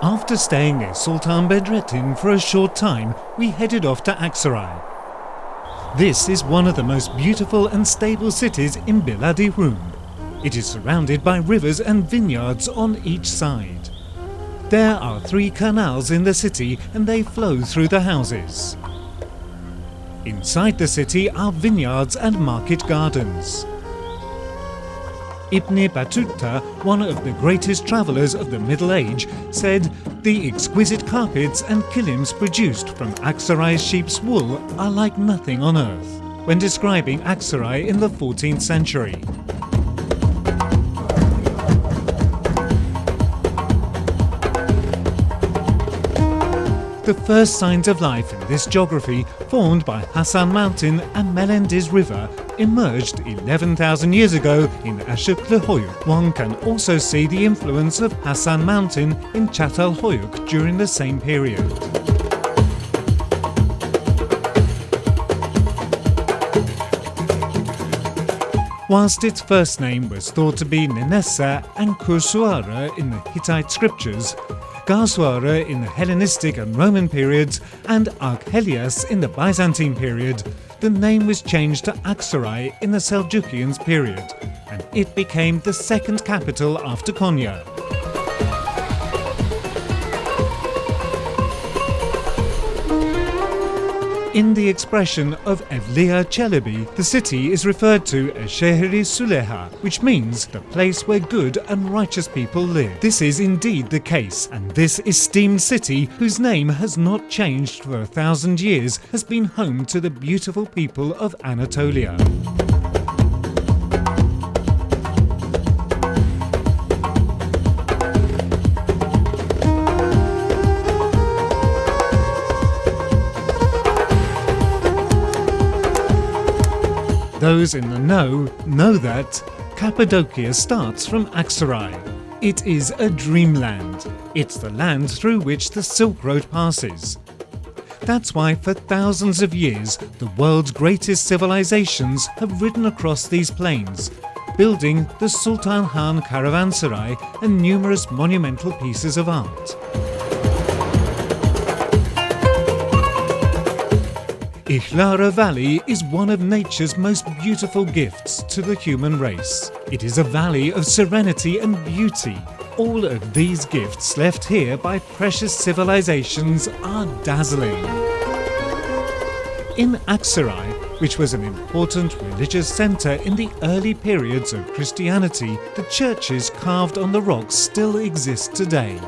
After staying at Sultan Bedrettin for a short time, we headed off to Aksaray. This is one of the most beautiful and stable cities in Biladi Rum. It is surrounded by rivers and vineyards on each side. There are 3 canals in the city and they flow through the houses. Inside the city are vineyards and market gardens. Ibn Battuta, one of the greatest travellers of the Middle Age, said, "The exquisite carpets and kilims produced from Aksaray's sheep's wool are like nothing on earth," when describing Aksaray in the 14th century. The first signs of life in this geography, formed by Hasan Mountain and Melendiz River, emerged 11,000 years ago in Ashukluhoyuk. One can also see the influence of Hasan Mountain in Çatalhöyük during the same period. Whilst its first name was thought to be Ninessa and Kursuara in the Hittite scriptures, Garsuara in the Hellenistic and Roman periods, and Archelias in the Byzantine period, the name was changed to Aksaray in the Seljukians period, and it became the second capital after Konya. In the expression of Evliya Çelebi, the city is referred to as Şehri Süleha, which means the place where good and righteous people live. This is indeed the case, and this esteemed city, whose name has not changed for 1,000 years, has been home to the beautiful people of Anatolia. Those in the know that Cappadocia starts from Aksaray. It is a dreamland. It's the land through which the Silk Road passes. That's why for thousands of years the world's greatest civilizations have ridden across these plains, building the Sultan Han Caravanserai and numerous monumental pieces of art. Ihlara Valley is one of nature's most beautiful gifts to the human race. It is a valley of serenity and beauty. All of these gifts left here by precious civilizations are dazzling. In Aksaray, which was an important religious centre in the early periods of Christianity, the churches carved on the rocks still exist today.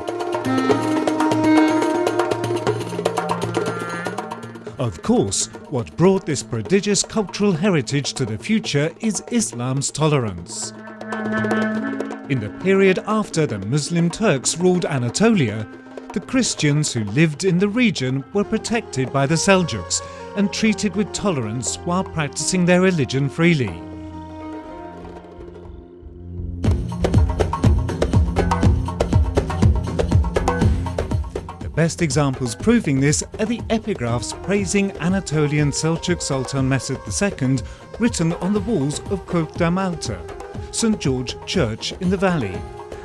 Of course, what brought this prodigious cultural heritage to the future is Islam's tolerance. In the period after the Muslim Turks ruled Anatolia, the Christians who lived in the region were protected by the Seljuks and treated with tolerance while practicing their religion freely. Best examples proving this are the epigraphs praising Anatolian Seljuk Sultan Mehmed II written on the walls of Kurkdamalta, St George Church in the valley,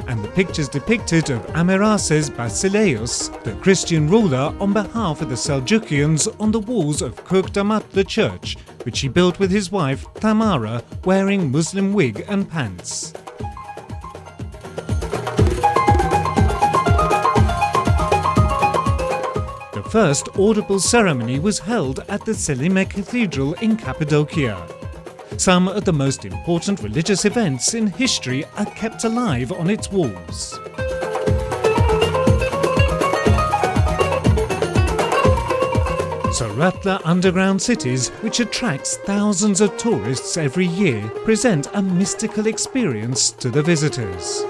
and the pictures depicted of Amirases Basileus, the Christian ruler on behalf of the Seljukians, on the walls of Kurkdamalta Church, which he built with his wife Tamara wearing Muslim wig and pants. The first audible ceremony was held at the Selime Cathedral in Cappadocia. Some of the most important religious events in history are kept alive on its walls. Suratla underground cities, which attracts thousands of tourists every year, present a mystical experience to the visitors.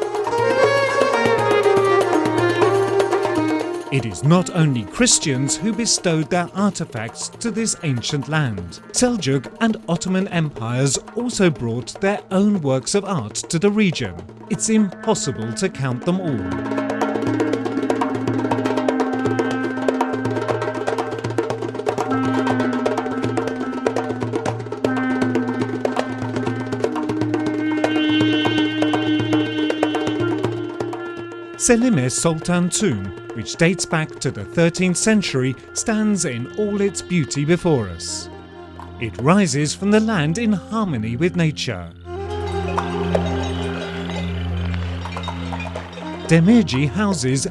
It is not only Christians who bestowed their artifacts to this ancient land. Seljuk and Ottoman empires also brought their own works of art to the region. It's impossible to count them all. Selime Sultan Tomb, which dates back to the 13th century, stands in all its beauty before us. It rises from the land in harmony with nature. Demirci houses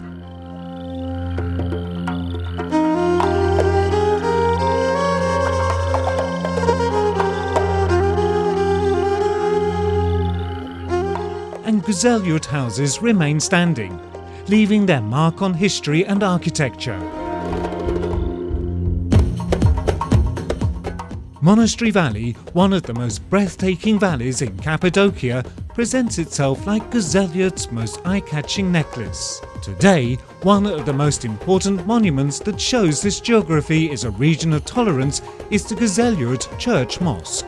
and Güzelyurt houses remain standing, leaving their mark on history and architecture. Monastery Valley, one of the most breathtaking valleys in Cappadocia, presents itself like Güzelyurt's most eye-catching necklace. Today, one of the most important monuments that shows this geography is a region of tolerance is the Güzelyurt Church Mosque.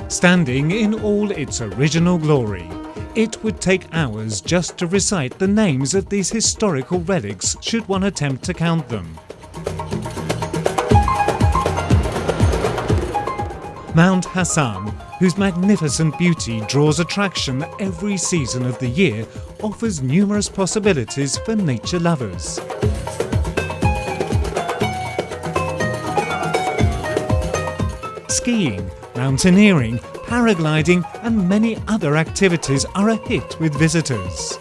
Standing in all its original glory, it would take hours just to recite the names of these historical relics should one attempt to count them. Mount Hassan, whose magnificent beauty draws attraction every season of the year, offers numerous possibilities for nature lovers. Skiing, mountaineering, paragliding and many other activities are a hit with visitors.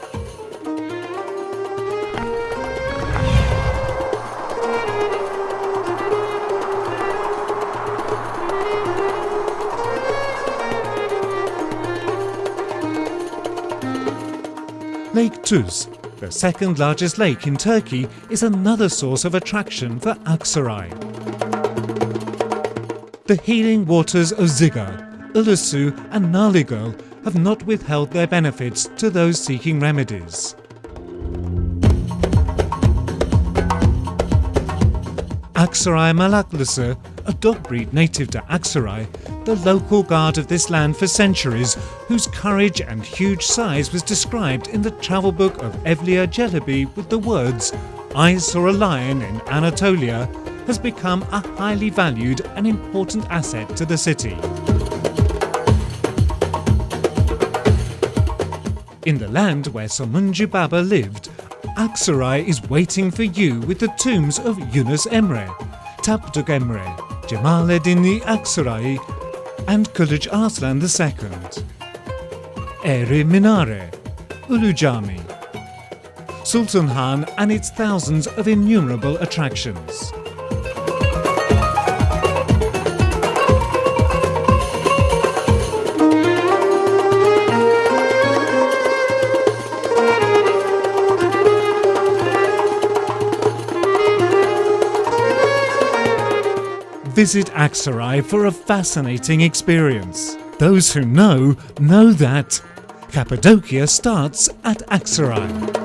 Lake Tuz, the second largest lake in Turkey, is another source of attraction for Aksaray. The healing waters of Ziga, Ulusu and Narligul have not withheld their benefits to those seeking remedies. Aksaray Malaklısı, a dog breed native to Aksaray, the local guard of this land for centuries, whose courage and huge size was described in the travel book of Evliya Çelebi with the words, "I saw a lion in Anatolia," has become a highly valued and important asset to the city. In the land where Somuncu Baba lived, Aksaray is waiting for you with the tombs of Yunus Emre, Tapduk Emre, Cemalettin Aksaray and Kılıç Arslan II. Eri Minare, Ulu Cami, Sultan Han and its thousands of innumerable attractions. Visit Aksaray for a fascinating experience. Those who know that Cappadocia starts at Aksaray.